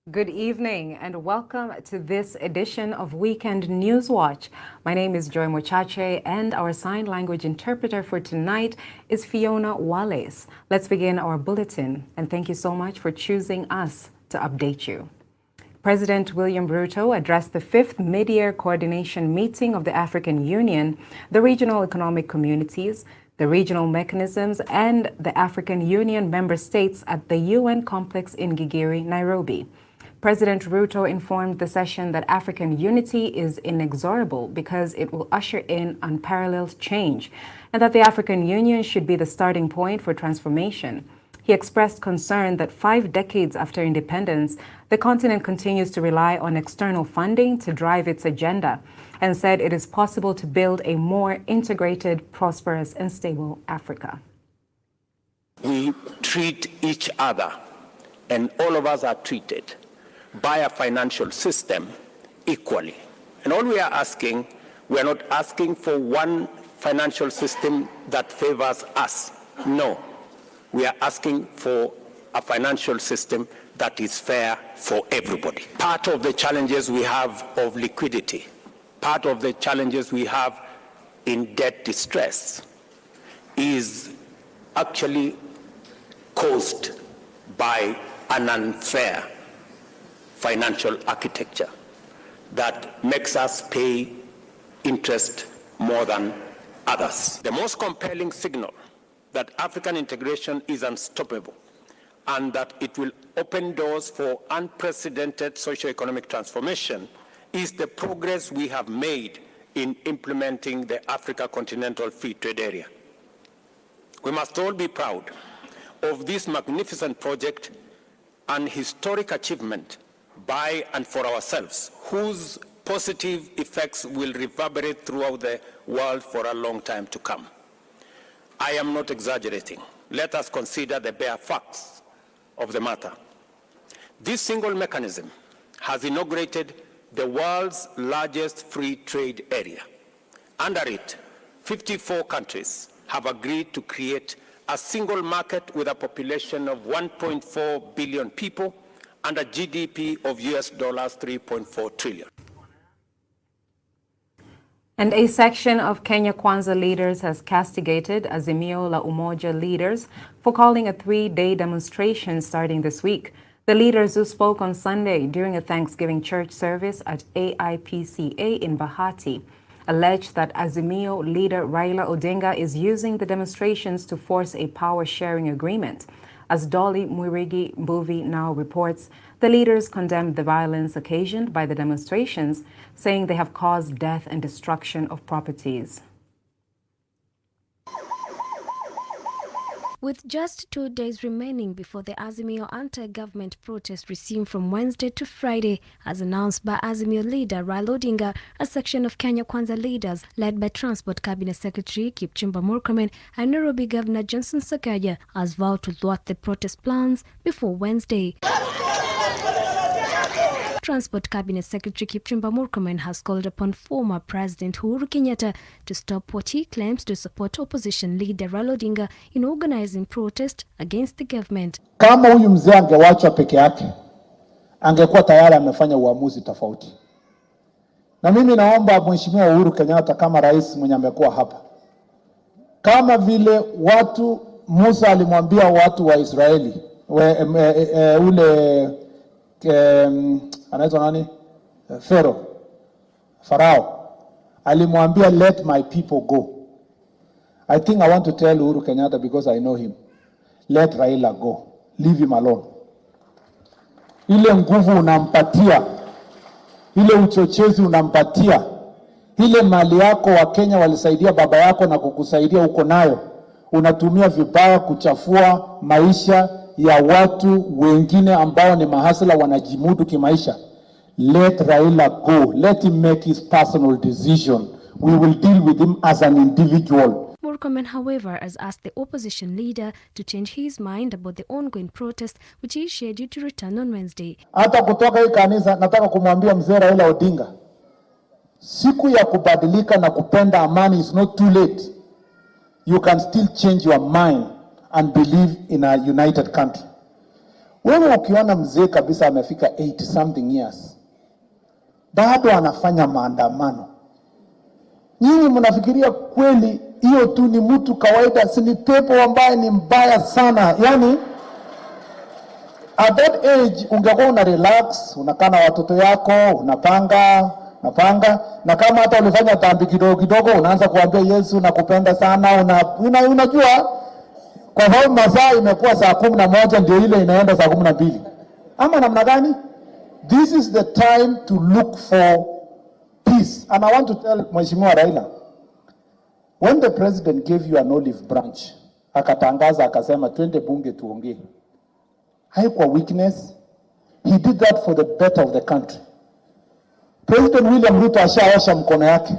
Good evening and welcome to this edition of Weekend Newswatch. My name is Mochache and our sign language interpreter for tonight is Fiona Wallace. Let's begin our bulletin and thank you so much for choosing us to update you. President William Ruto addressed the 5th mid-year coordination meeting of the African Union, the regional economic communities, the regional mechanisms and the African Union member states at the UN complex in Gigiri, Nairobi. President Ruto informed the session that African unity is inexorable because it will usher in unparalleled change and that the African Union should be the starting point for transformation. He expressed concern that 5 decades after independence, the continent continues to rely on external funding to drive its agenda and said it is possible to build a more integrated, prosperous and stable Africa. We treat each other and all of us are treated by a financial system equally. And all we are asking, we are not asking for one financial system that favors us. No, we are asking for a financial system that is fair for everybody. Part of the challenges we have of liquidity, part of the challenges we have in debt distress is actually caused by an unfair financial architecture that makes us pay interest more than others. The most compelling signal that African integration is unstoppable and that it will open doors for unprecedented socio-economic transformation is the progress we have made in implementing the Africa Continental Free Trade Area. We must all be proud of this magnificent project, an historic achievement by and for ourselves, whose positive effects will reverberate throughout the world for a long time to come. I am not exaggerating. Let us consider the bare facts of the matter. This single mechanism has inaugurated the world's largest free trade area. Under it, 54 countries have agreed to create a single market with a population of 1.4 billion people and a GDP of US dollars 3.4 trillion. And a section of Kenya Kwanza leaders has castigated Azimio la Umoja leaders for calling a 3-day demonstration starting this week. The leaders who spoke on Sunday during a Thanksgiving church service at AIPCA in Bahati alleged that Azimio leader Raila Odinga is using the demonstrations to force a power-sharing agreement. As Dolly Mwirigi Mbuvi now reports, the leaders condemned the violence occasioned by the demonstrations, saying they have caused death and destruction of properties. With just 2 days remaining before the Azimio anti-government protest resume from Wednesday to Friday, as announced by Azimio leader Raila Odinga, a section of Kenya Kwanza leaders led by Transport Cabinet Secretary Kipchumba Murkomen and Nairobi Governor Johnson Sakaja has vowed to thwart the protest plans before Wednesday. Transport Cabinet Secretary Kipchumba Murkomen has called upon former President Uhuru Kenyatta to stop what he claims to support opposition leader Raila Odinga in organizing protest against the government. Kama huyu mzee angewachwa peke yake, angekuwa tayari amefanya uamuzi tofauti. Na mimi naomba Mheshimiwa Uhuru Kenyatta kama rais mwenye amekuwa hapa, kama vile watu Musa alimwambia watu wa Israeli anaitwa nani? Farao alimwambia let my people go. I think I want to tell Uhuru Kenyatta, because I know him, let Raila go, leave him alone. Ile nguvu unampatia, ile uchochezi unampatia, ile mali yako wa Kenya walisaidia baba yako na kukusaidia uko nayo, unatumia vibaya kuchafua maisha ya watu wengine ambao ni mahasla wanajimudu kimaisha. Let Raila go. Let him make his personal decision. We will deal with him as an individual. Murkomen, however, has asked the opposition leader to change his mind about the ongoing protest, which he is scheduled to return on Wednesday. Hata kutoka hii kanisa nataka kumwambia mzee Raila Odinga, siku ya kubadilika na kupenda amani is not too late. You can still change your mind and believe in a united country. Wewe ukiona mzee kabisa amefika 80 something years, bado anafanya maandamano, nyinyi mnafikiria kweli hiyo tu ni mtu kawaida? Si ni pepo ambaye ni mbaya sana. Yani at that age ungekuwa una relax, unakaa na watoto yako, unapanga, na kama hata ulifanya dhambi kidogo kidogo unaanza kuambia Yesu nakupenda sana, unajua kwa sababu masaa imekuwa saa 11 ndio ile inaenda saa 12. Ama namna gani? This is the time to look for peace. And I want to tell Mheshimiwa Raila, when the president gave you an olive branch, akatangaza akasema twende bunge tuongee, haikuwa weakness. He did that for the better of the country. President William Ruto ashaosha mkono yake,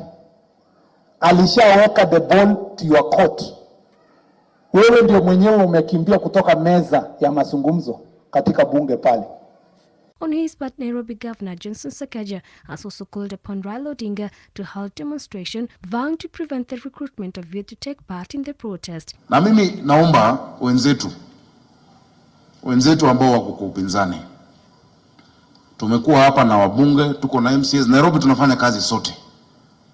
alishaweka the ball to your court. Wewe ndio mwenyewe umekimbia kutoka meza ya mazungumzo katika bunge pale. On his part, Nairobi Governor Johnson Sakaja has also called upon Raila Odinga to halt demonstration, vowing to prevent the recruitment of youth to take part in the protest. Na mimi naomba wenzetu ambao wako kwa upinzani, tumekuwa hapa na wabunge, tuko na MCAs Nairobi, tunafanya kazi sote.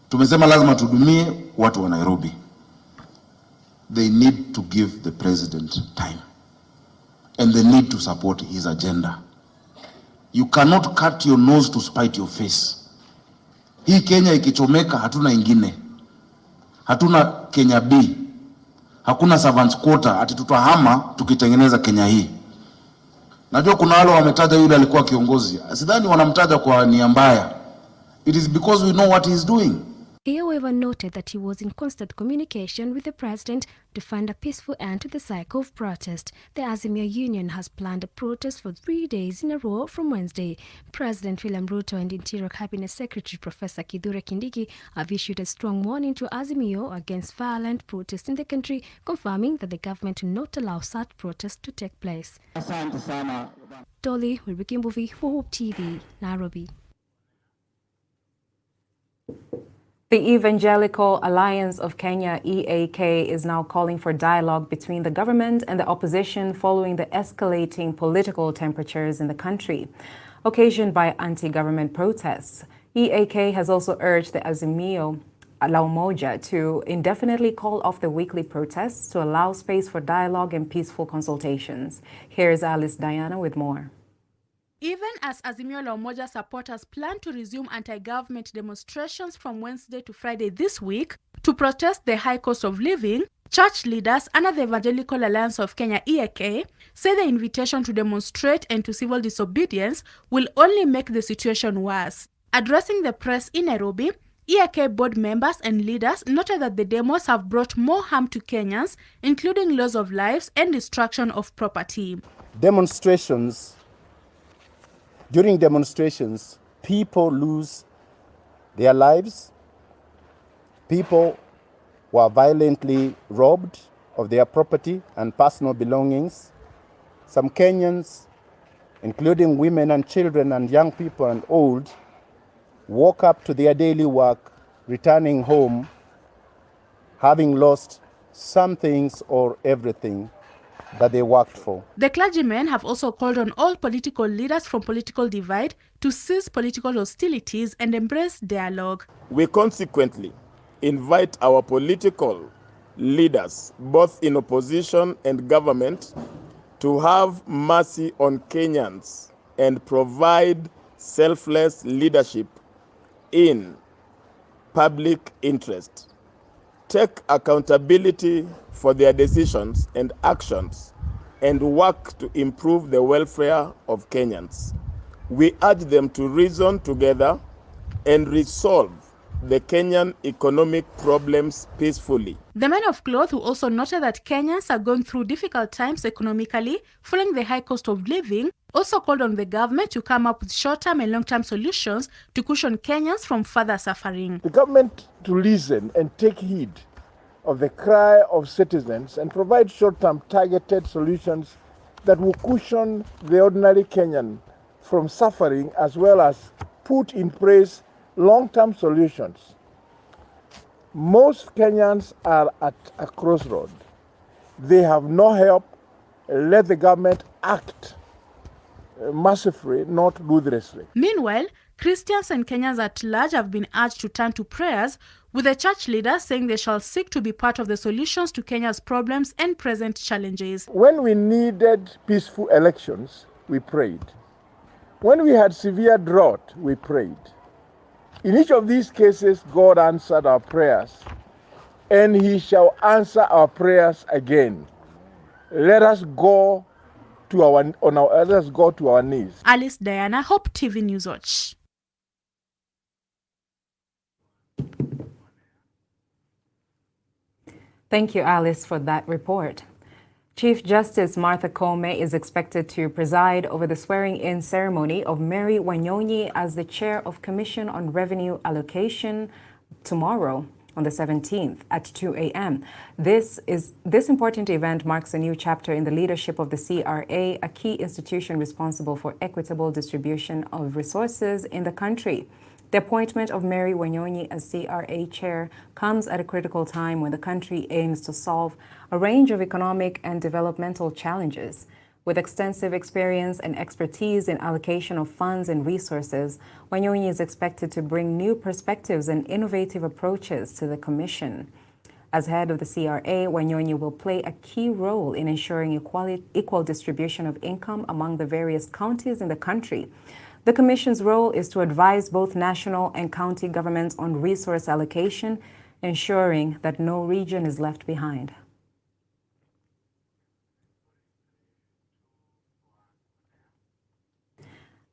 Tumesema lazima tudumie watu wa Nairobi. They need to give the president time, and they need to support his agenda. You cannot cut your nose to spite your face. Hii Kenya ikichomeka hatuna ingine. Hatuna Kenya B. Hakuna servants quota ati tutahama tukitengeneza Kenya hii. Najua kuna wale wametaja yule alikuwa kiongozi. Sidhani wanamtaja kwa nia mbaya. It is because we know what he is doing. He, however, noted that he was in constant communication with the president to find a peaceful end to the cycle of protest. The Azimio Union has planned a protest for 3 days in a row from Wednesday. President William Ruto and Interior Cabinet Secretary Professor Kithure Kindiki have issued a strong warning to Azimio against violent protests in the country, confirming that the government will not allow such protests to take place. Dolly Wilbekimbuvi for Hope TV, Nairobi. The Evangelical Alliance of Kenya, EAK, is now calling for dialogue between the government and the opposition following the escalating political temperatures in the country, occasioned by anti-government protests. EAK has also urged the Azimio la Umoja to indefinitely call off the weekly protests to allow space for dialogue and peaceful consultations. Here's Alice Diana with more. Even as Azimio la Umoja supporters plan to resume anti-government demonstrations from Wednesday to Friday this week to protest the high cost of living, church leaders under the Evangelical Alliance of Kenya, EAK, say the invitation to demonstrate and to civil disobedience will only make the situation worse. Addressing the press in Nairobi, EAK board members and leaders noted that the demos have brought more harm to Kenyans, including loss of lives and destruction of property. During demonstrations, people lose their lives. People were violently robbed of their property and personal belongings. Some Kenyans including women and children and young people and old, walk up to their daily work, returning home, having lost some things or everything that they worked for. The clergymen have also called on all political leaders from political divide to cease political hostilities and embrace dialogue. We consequently invite our political leaders, both in opposition and government, to have mercy on Kenyans and provide selfless leadership in public interest. Take accountability for their decisions and actions and work to improve the welfare of Kenyans. We urge them to reason together and resolve the Kenyan economic problems peacefully. The men of cloth who also noted that Kenyans are going through difficult times economically following the high cost of living also called on the government to come up with short-term and long-term solutions to cushion Kenyans from further suffering. The government to listen and take heed of the cry of citizens and provide short-term targeted solutions that will cushion the ordinary Kenyan from suffering, as well as put in place long-term solutions. Most Kenyans are at a crossroad. They have no help. Let the government act mercifully, not ruthlessly. Meanwhile, Christians and Kenyans at large have been urged to turn to prayers, with the church leaders saying they shall seek to be part of the solutions to Kenya's problems and present challenges. When we needed peaceful elections, we prayed. When we had severe drought, we prayed. In each of these cases, God answered our prayers, and He shall answer our prayers again. Let us go to our knees. Alice Diana, Hope TV Newswatch. Thank you, Alice, for that report. Chief Justice Martha Koome is expected to preside over the swearing-in ceremony of Mary Wanyonyi as the chair of Commission on Revenue Allocation tomorrow on the 17th at 2 a.m. This important event marks a new chapter in the leadership of the CRA, a key institution responsible for equitable distribution of resources in the country. The appointment of Mary Wanyonyi as CRA chair comes at a critical time when the country aims to solve a range of economic and developmental challenges. With extensive experience and expertise in allocation of funds and resources, Wanyonyi is expected to bring new perspectives and innovative approaches to the Commission. As head of the CRA, Wanyonyi will play a key role in ensuring equal distribution of income among the various counties in the country. The Commission's role is to advise both national and county governments on resource allocation, ensuring that no region is left behind.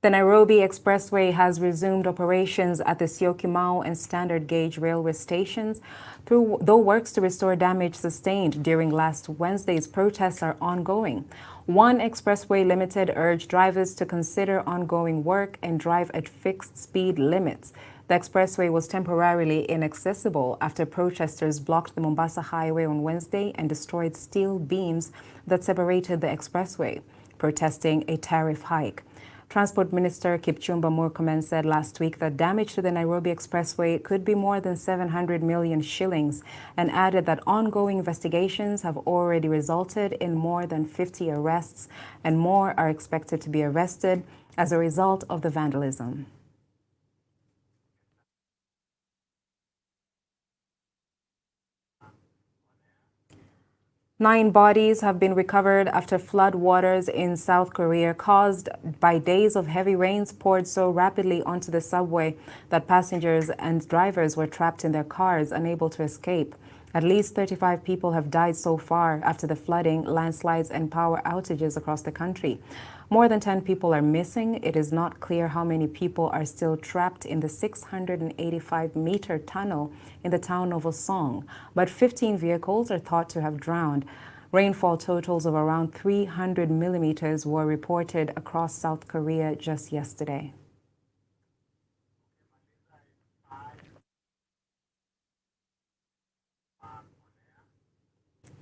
The Nairobi Expressway has resumed operations at the Syokimau and Standard Gauge railway stations, though works to restore damage sustained during last Wednesday's protests are ongoing. One Expressway Limited urged drivers to consider ongoing work and drive at fixed speed limits. The expressway was temporarily inaccessible after protesters blocked the Mombasa Highway on Wednesday and destroyed steel beams that separated the expressway, protesting a tariff hike. Transport Minister Kipchumba Murkomen said last week that damage to the Nairobi Expressway could be more than 700 million shillings and added that ongoing investigations have already resulted in more than 50 arrests and more are expected to be arrested as a result of the vandalism. Nine bodies have been recovered after flood waters in South Korea caused by days of heavy rains poured so rapidly onto the subway that passengers and drivers were trapped in their cars, unable to escape. At least 35 people have died so far after the flooding, landslides, and power outages across the country. More than 10 people are missing. It is not clear how many people are still trapped in the 685-meter tunnel in the town of Osong, but 15 vehicles are thought to have drowned. Rainfall totals of around 300 millimeters were reported across South Korea just yesterday.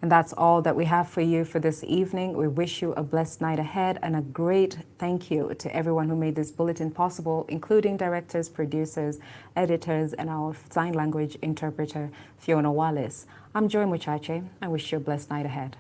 And that's all that we have for you for this evening. We wish you a blessed night ahead and a great thank you to everyone who made this bulletin possible, including directors, producers, editors, and our sign language interpreter, Fiona Wallace. I'm Joy Mochache. I wish you a blessed night ahead.